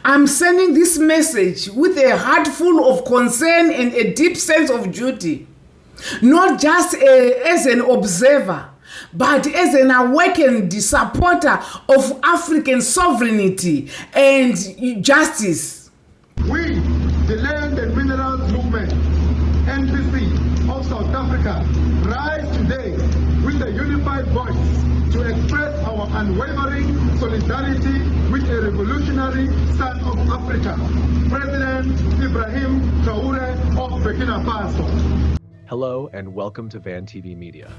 I'm sending this message with a heart full of concern and a deep sense of duty, not just as an observer, but as an awakened supporter of African sovereignty and justice. We, the Land and Minerals Movement, NPC of South Africa, rise today with a unified voice to express our unwavering solidarity with a revolutionary son of Africa, President Ibrahim Traoré of Burkina Faso. Hello and welcome to Van TV Media.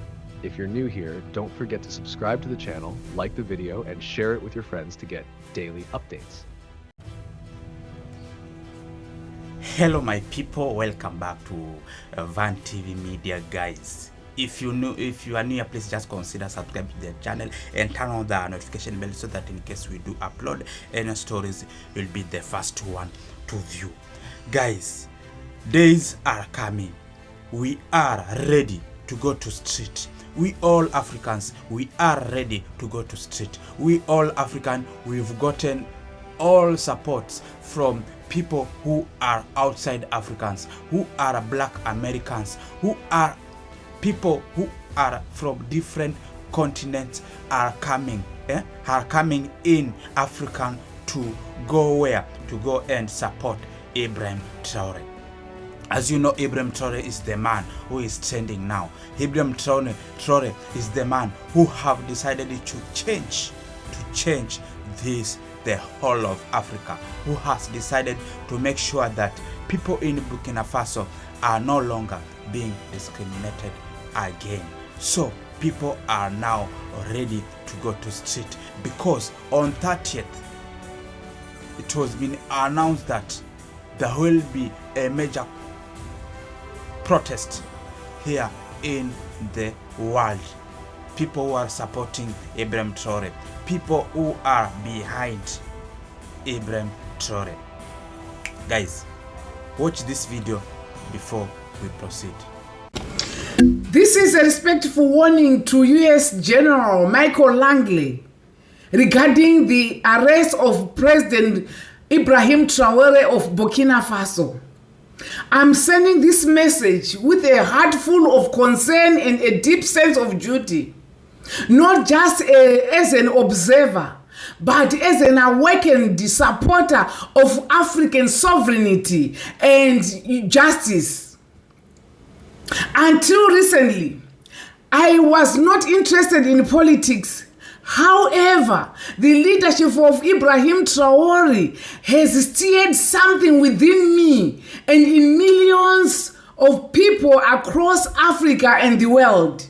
If you're new here, don't forget to subscribe to the channel, like the video, and share it with your friends to get daily updates. Hello my people, welcome back to Van TV Media, guys. If you are new here, please just consider subscribe to the channel and turn on the notification bell so that in case we do upload any stories, you'll be the first one to view. Guys, days are coming. We are ready to go to street. We all Africans, we are ready to go to street. We all African, we've gotten all supports from people who are outside Africans, who are Black Americans, who are people who are from different continents are coming in African to go where? To go and support Ibrahim Traoré. As you know, Ibrahim Traoré is the man who is trending now. Ibrahim Traoré is the man who have decided to change the whole of Africa, who has decided to make sure that people in Burkina Faso are no longer being discriminated again. So people are now ready to go to street because on 30th it was been announced that there will be a major protest here in the world. People who are supporting Ibrahim Traoré, people who are behind Ibrahim Traoré. Guys, watch this video before we proceed. This is a respectful warning to U.S. General Michael Langley regarding the arrest of President Ibrahim Traoré of Burkina Faso. I'm sending this message with a heart full of concern and a deep sense of duty, not just as an observer, but as an awakened supporter of African sovereignty and justice. Until recently, I was not interested in politics. However, the leadership of Ibrahim Traoré has stirred something within me and in millions of people across Africa and the world.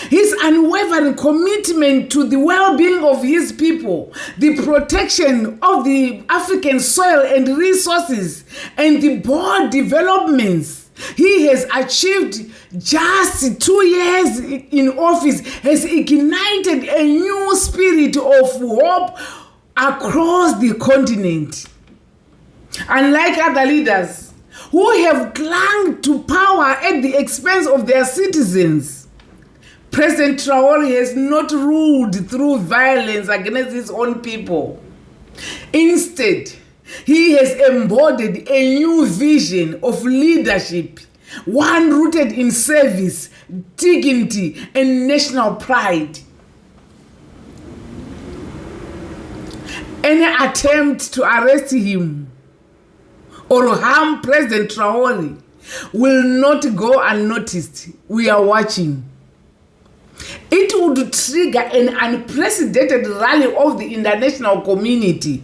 His unwavering commitment to the well-being of his people, the protection of the African soil and resources, and the bold developments he has achieved just 2 years in office has ignited a new spirit of hope across the continent. Unlike other leaders who have clung to power at the expense of their citizens, President Traoré has not ruled through violence against his own people. Instead, he has embodied a new vision of leadership, one rooted in service, dignity, and national pride. Any attempt to arrest him or harm President Traoré will not go unnoticed. We are watching. It would trigger an unprecedented rally of the international community,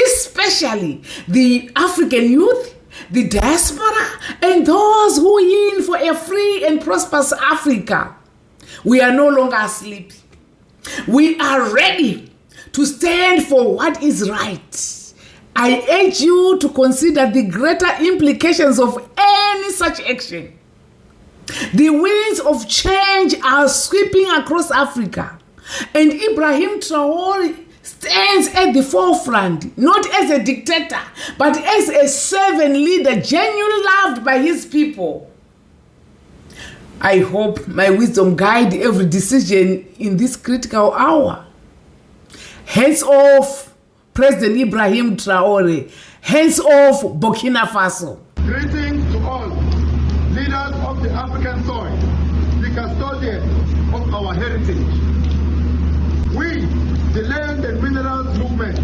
especially the African youth, the diaspora, and those who yearn for a free and prosperous Africa. We are no longer asleep. We are ready to stand for what is right. I urge you to consider the greater implications of any such action. The winds of change are sweeping across Africa, and Ibrahim Traoré stands at the forefront, not as a dictator, but as a servant leader genuinely loved by his people. I hope my wisdom guide every decision in this critical hour. Heads off President Ibrahim Traoré, henceforth Burkina Faso. Greetings to all leaders of the African soil, the custodians of our heritage. We, the Land and Minerals Movement,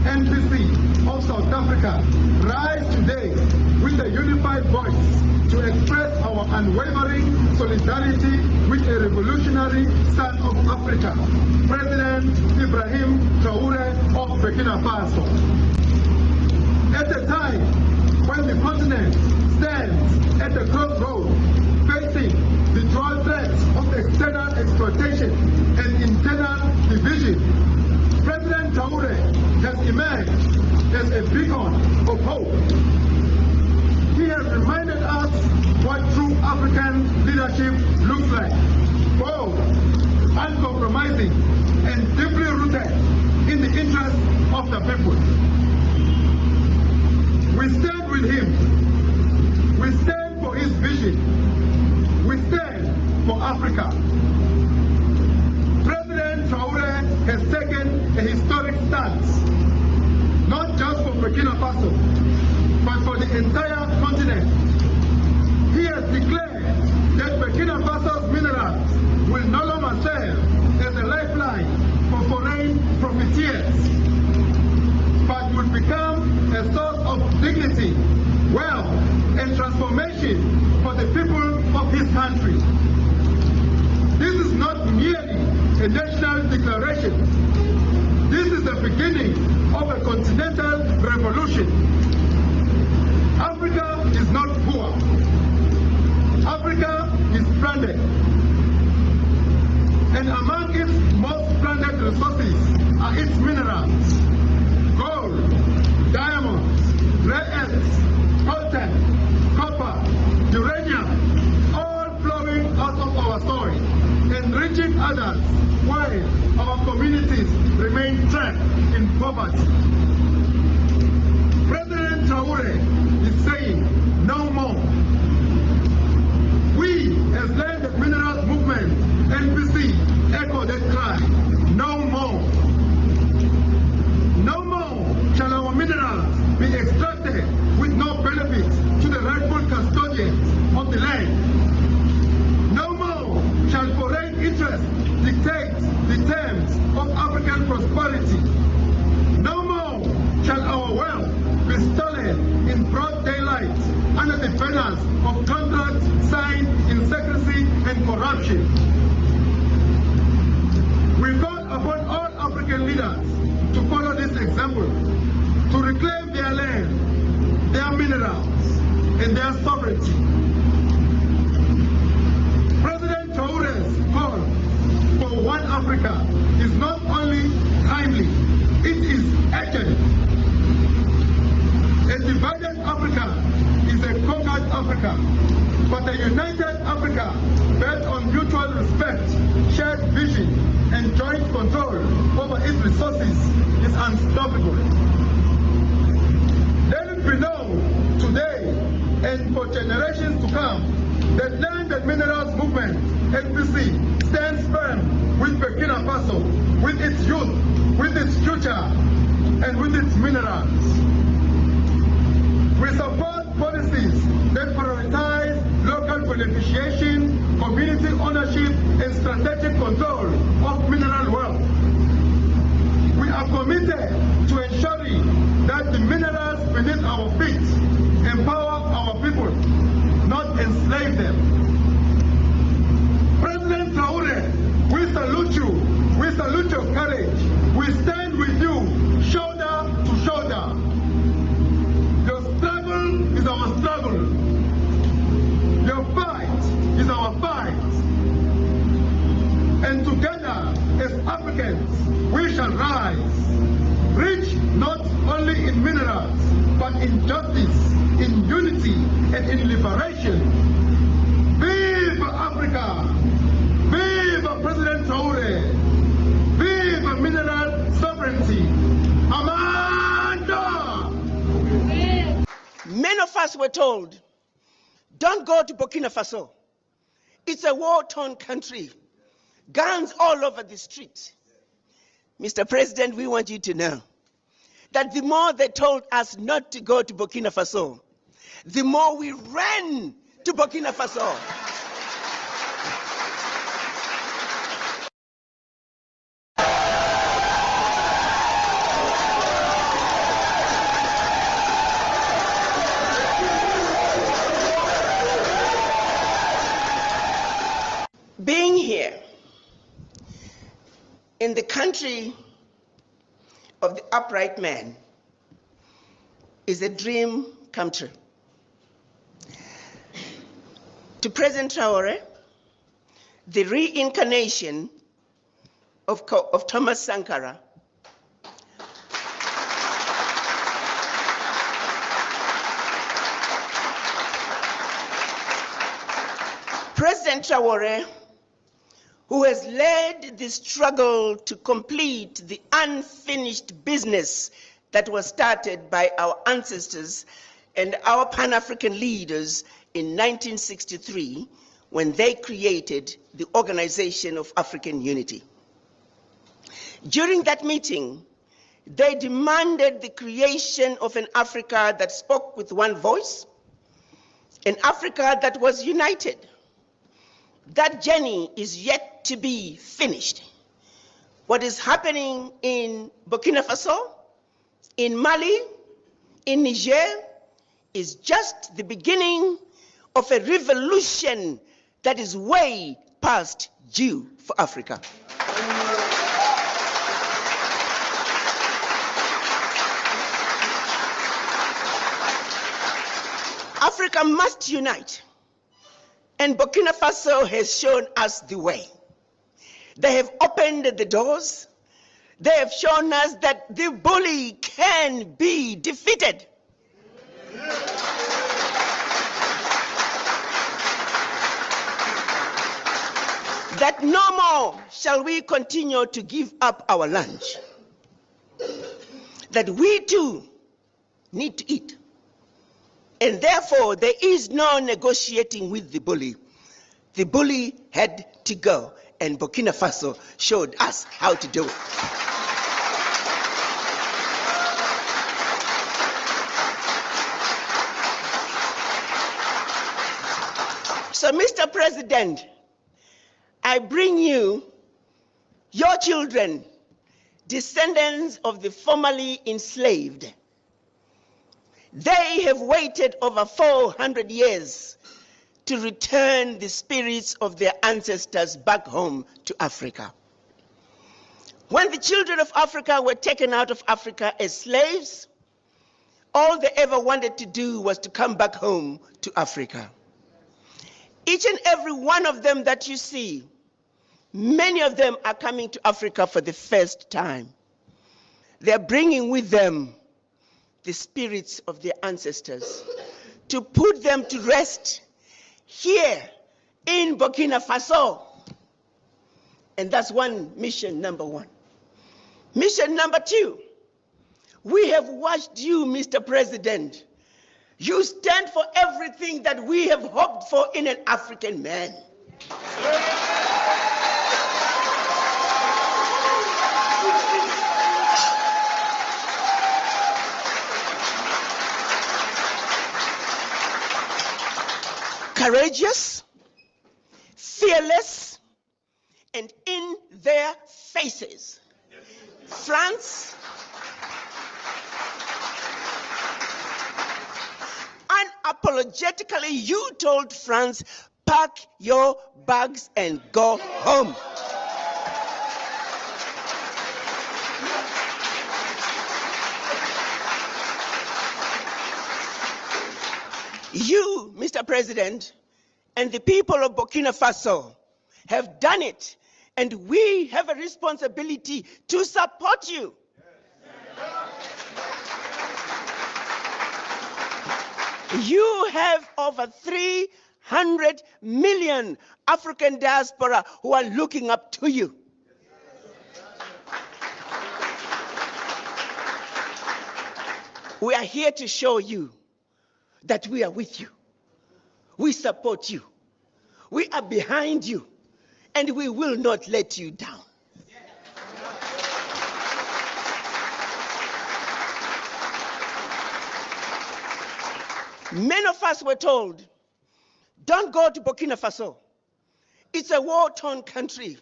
NPC of South Africa, rise today with a unified voice to express our unwavering solidarity with a revolutionary son of Africa, President Ibrahim Traoré of Burkina Faso. At a time when the continent stands at the crossroads, facing the dual threats of external exploitation and internal division, President Traoré has emerged as a beacon of hope. He has reminded us what true African leadership looks like: bold, uncompromising, and deeply rooted in the interests of the people. We stand with him. We stand for his vision. We stand for Africa. President Traoré has taken a historic stance, not just for Burkina Faso, but for the entire continent. He has declared that Burkina Faso's minerals will no longer serve as a lifeline for foreign profiteers, but will become a source of dignity, wealth, and transformation for the people of his country. This is not merely a national declaration. This is the beginning of a continental revolution. Africa is not poor. Africa is splendid. And among its most splendid resources are its minerals: gold, diamonds, rare earths, coltan, copper, uranium, all flowing out of our soil, enriching others, while our communities remain trapped in poverty. President Traoré is saying no more. We, as Land and Minerals Movement, NPC, echo that cry: no more. No more shall our minerals be extracted with no benefit to the rightful custodians of the land. No more shall foreign interests dictate the terms of African prosperity. No more shall our wealth be stolen in broad daylight under the banners of contracts signed in secrecy and corruption. We call upon all African leaders to follow this example, to reclaim their land, their minerals, and their sovereignty. President Traoré's call for one Africa is not only timely, it is urgent. A divided Africa is a conquered Africa, but a united Africa built on mutual respect, shared vision, and joint control over its resources is unstoppable. Let it be known today and for generations to come that Land and Minerals Movement, NPC, stands firm with Burkina Faso, with its youth, with its future, and with its minerals. We support policies that prioritize local beneficiation, community ownership, and strategic control of mineral wealth. We are committed to ensuring that the minerals beneath our feet empower our people, not enslave them. President Traoré, we salute you. We salute your courage. We stand with you, shoulder to shoulder. Your struggle is our struggle. Your fight is our fight. And together, as Africans, we shall rise, rich not only in minerals, but in justice, in unity, and in liberation. Vive Africa! Vive President Traoré! Vive mineral sovereignty! Amanda! Many of us were told, don't go to Burkina Faso. It's a war-torn country. Guns all over the street. Mr. President, we want you to know that the more they told us not to go to Burkina Faso, the more we ran to Burkina Faso. Being here in the country of the upright man is a dream come true. To President Traoré, the reincarnation of Thomas Sankara President Traoré, who has led the struggle to complete the unfinished business that was started by our ancestors and our Pan-African leaders in 1963 when they created the Organization of African Unity. During that meeting, they demanded the creation of an Africa that spoke with one voice, an Africa that was united. That journey is yet to be finished. What is happening in Burkina Faso, in Mali, in Niger, is just the beginning of a revolution that is way past due for Africa. Africa must unite. And Burkina Faso has shown us the way. They have opened the doors. They have shown us that the bully can be defeated. That no more shall we continue to give up our lunch. That we too need to eat. And therefore, there is no negotiating with the bully. The bully had to go, and Burkina Faso showed us how to do it. So, Mr. President, I bring you your children, descendants of the formerly enslaved. They have waited over 400 years to return the spirits of their ancestors back home to Africa. When the children of Africa were taken out of Africa as slaves, all they ever wanted to do was to come back home to Africa. Each and every one of them that you see, many of them are coming to Africa for the first time. They're bringing with them the spirits of their ancestors to put them to rest here in Burkina Faso. And that's mission number one. Mission number two, we have watched you, Mr. President. You stand for everything that we have hoped for in an African man. Courageous, fearless, and in their faces. France, unapologetically, you told France, pack your bags and go home. You, Mr. President, and the people of Burkina Faso have done it, and we have a responsibility to support you. You have over 300 million African diaspora who are looking up to you. We are here to show you that we are with you. We support you. We are behind you. And we will not let you down. Many of us were told, don't go to Burkina Faso. It's a war-torn country.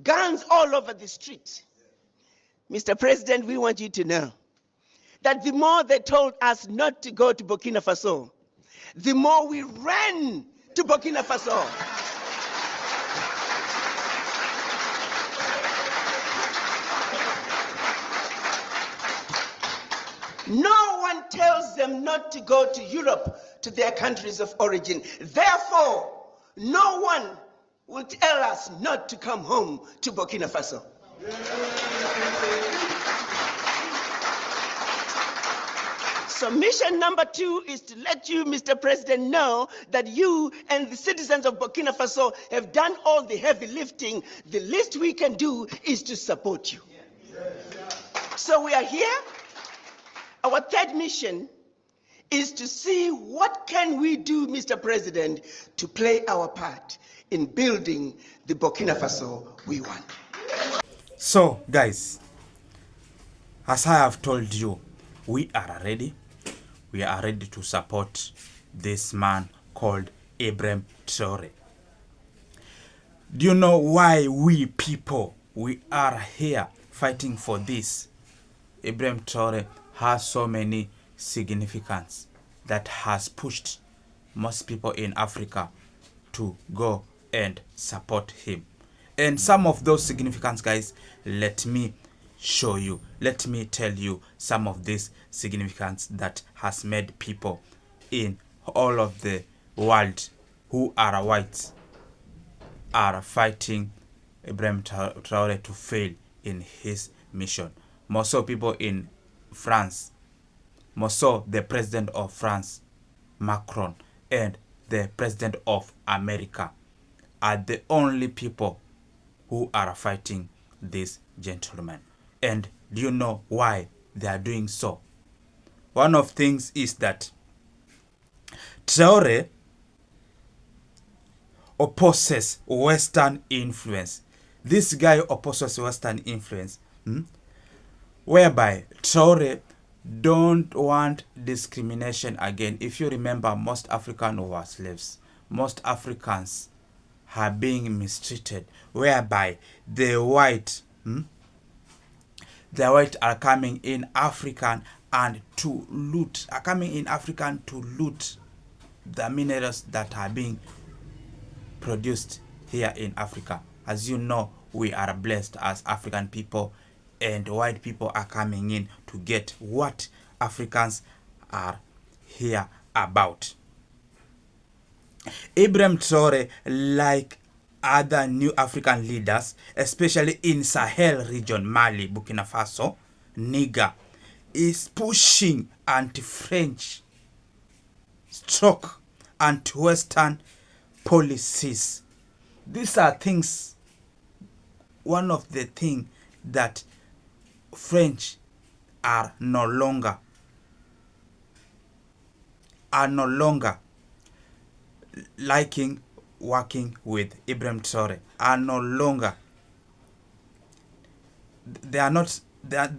Guns all over the street. Mr. President, we want you to know that the more they told us not to go to Burkina Faso, the more we ran to Burkina Faso. No one tells them not to go to Europe, to their countries of origin. Therefore, no one will tell us not to come home to Burkina Faso. So mission number 2 is to let you, Mr. President, know that you and the citizens of Burkina Faso have done all the heavy lifting. The least we can do is to support you. So we are here. Our third mission is to see what can we do, Mr. President, to play our part in building the Burkina Faso we want. So, guys, as I have told you, we are ready. We are ready to support this man called Ibrahim Traoré. Do you know why we people, we are here fighting for this? Ibrahim Traoré has so many significance that has pushed most people in Africa to go and support him. And some of those significance, guys, let me show you. Let me tell you some of this significance that has made people in all of the world who are white are fighting Ibrahim Traoré to fail in his mission. More so people in France, more so the president of France, Macron, and the president of America are the only people who are fighting this gentleman. And do you know why they are doing so? One of things is that Traoré opposes Western influence. This guy opposes Western influence, whereby Traoré don't want discrimination again. If you remember, most Africans were slaves. Most Africans are being mistreated, whereby the white are coming in African and to loot, the minerals that are being produced here in Africa. As you know, we are blessed as African people, and white people are coming in to get what Africans are here about. Ibrahim Traoré, like other new African leaders, especially in Sahel region, Mali, Burkina Faso, Niger, is pushing anti-French stroke anti-Western policies. These are things, one of the things that French are no longer liking working with Ibrahim Traoré, they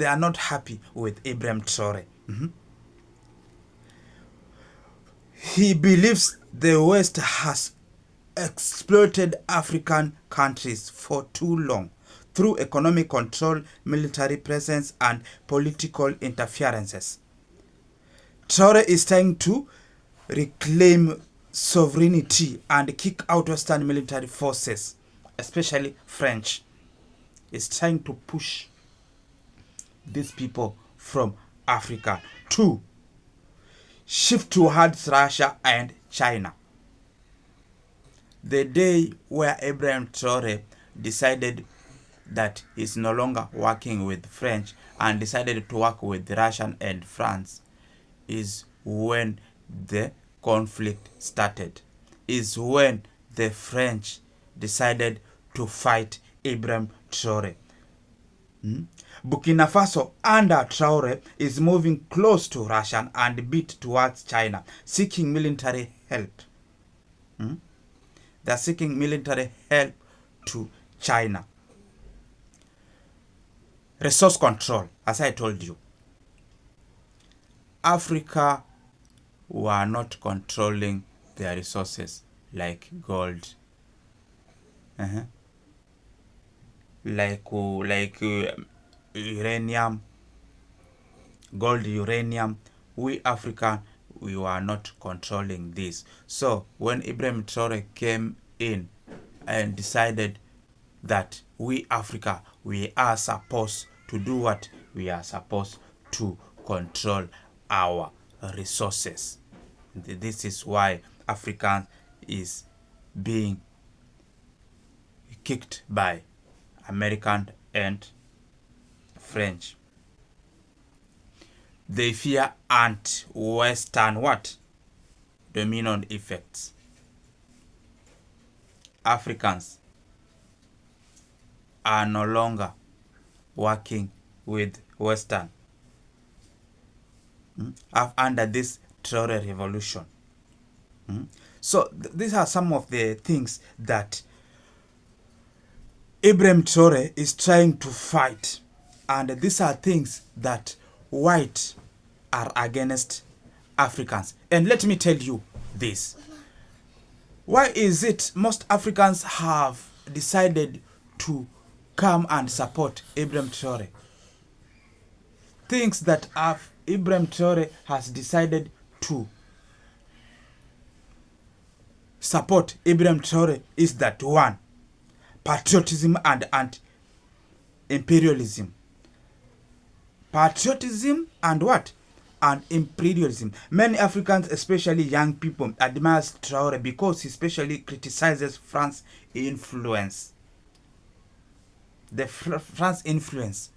are not happy with Ibrahim Traoré. He believes the West has exploited African countries for too long through economic control, military presence, and political interferences. Traoré is trying to reclaim sovereignty and kick out Western military forces, especially French. Is trying to push these people from Africa to shift towards Russia and China. The day where Ibrahim Traoré decided that he's no longer working with French and decided to work with Russian and France is when the conflict started, is when the French decided to fight Ibrahim Traoré. Burkina Faso under Traoré is moving close to Russia and a bit towards China, seeking military help. They're seeking military help to China. Resource control, as I told you. Africa who are not controlling their resources like gold, like uranium, gold, uranium. We African, we were not controlling this. So when Ibrahim Traoré came in and decided that we Africa, we are supposed to do what? We are supposed to control our resources. This is why African is being kicked by American and French. They fear anti-Western what? Dominion effects. Africans are no longer working with Western under this Traoré revolution. So these are some of the things that Ibrahim Traoré is trying to fight, and these are things that white are against Africans. And let me tell you this. Why is it most Africans have decided to come and support Ibrahim Traoré? Things that Ibrahim Traoré has decided to support Ibrahim Traoré is that one, patriotism and anti-imperialism. Patriotism and what? And imperialism. Many Africans, especially young people, admire Traoré because he especially criticizes France influence. The France influence.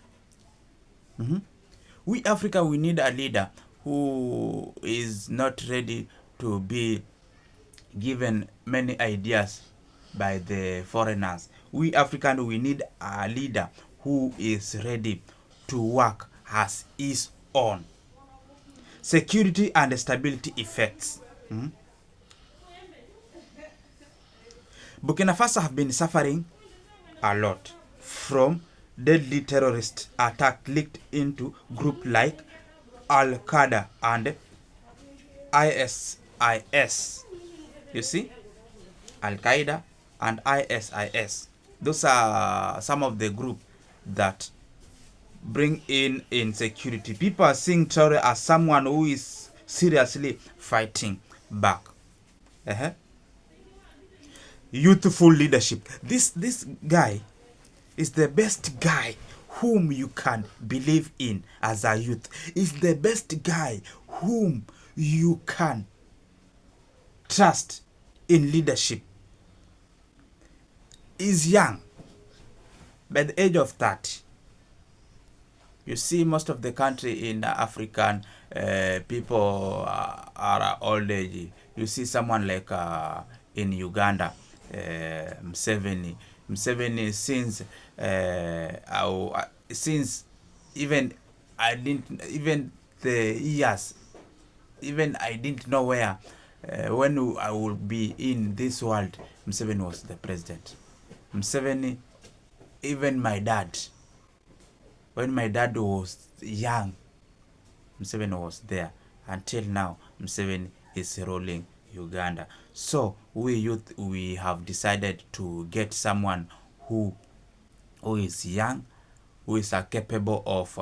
We Africa, we need a leader who is not ready to be given many ideas by the foreigners. We African, we need a leader who is ready to work as his own. Security and stability effects. Burkina Faso have been suffering a lot from deadly terrorist attack linked into group like Al-Qaeda and ISIS. You see? Al-Qaeda and ISIS. Those are some of the group that bring in insecurity. People are seeing Traoré as someone who is seriously fighting back. Youthful leadership. This guy is the best guy whom you can believe in as a youth. Is the best guy whom you can trust in leadership. Is young, by the age of 30. You see, most of the country in African people are old age. You see someone like in Uganda, Museveni. Museveni, since even I didn't know where when I will be in this world, Museveni was the president. Museveni, even my dad. When my dad was young, Museveni was there. Until now, Museveni is ruling Uganda. So we youth, we have decided to get someone who is young, who is capable of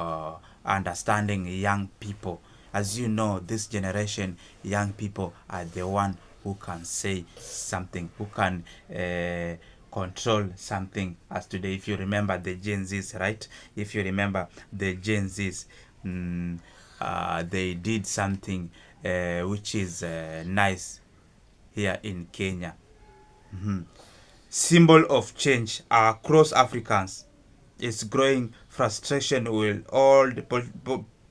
understanding young people. As you know, this generation, young people are the one who can say something, who can control something. As today, if you remember the Gen Zs, right? If you remember the Gen Zs, they did something which is nice here in Kenya. Symbol of change across Africans. It's growing frustration with all the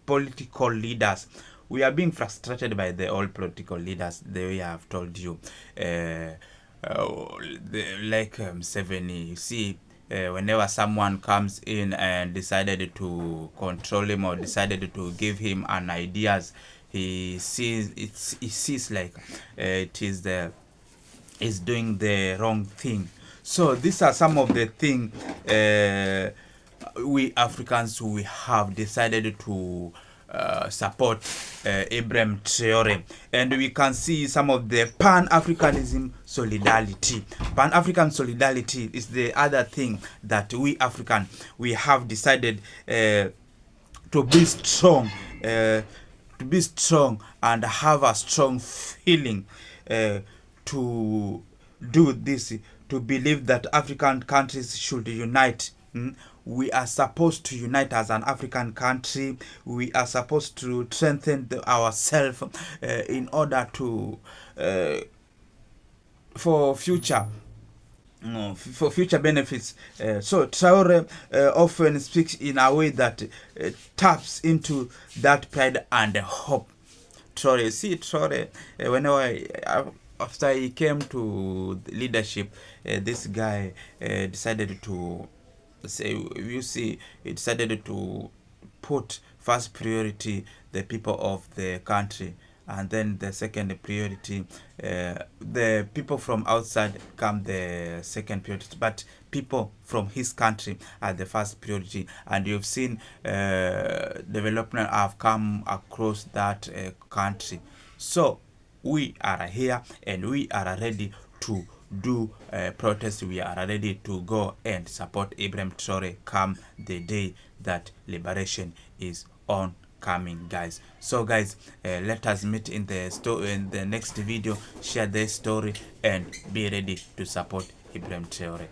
political leaders. We are being frustrated by the old political leaders, the way I have told you. Like Museveni, you see, whenever someone comes in and decided to control him or decided to give him an ideas, he sees like is doing the wrong thing. So these are some of the things we Africans, we have decided to support Ibrahim Traoré. And we can see some of the Pan-Africanism solidarity. Pan-African solidarity is the other thing that we African, we have decided to be strong, and have a strong feeling to do this, to believe that African countries should unite. We are supposed to unite as an African country. We are supposed to strengthen ourselves in order to for future benefits. So Traoré often speaks in a way that taps into that pride and hope. Traoré, whenever after he came to leadership, this guy decided to he decided to put first priority the people of the country, and then the second priority, the people from outside come the second priority, but people from his country are the first priority. And you've seen development have come across that country. So we are here and we are ready to do protest. We are ready to go and support Ibrahim Traoré come the day that liberation is on coming, guys. So guys, let us meet in the next video. Share this story and be ready to support Ibrahim Traoré.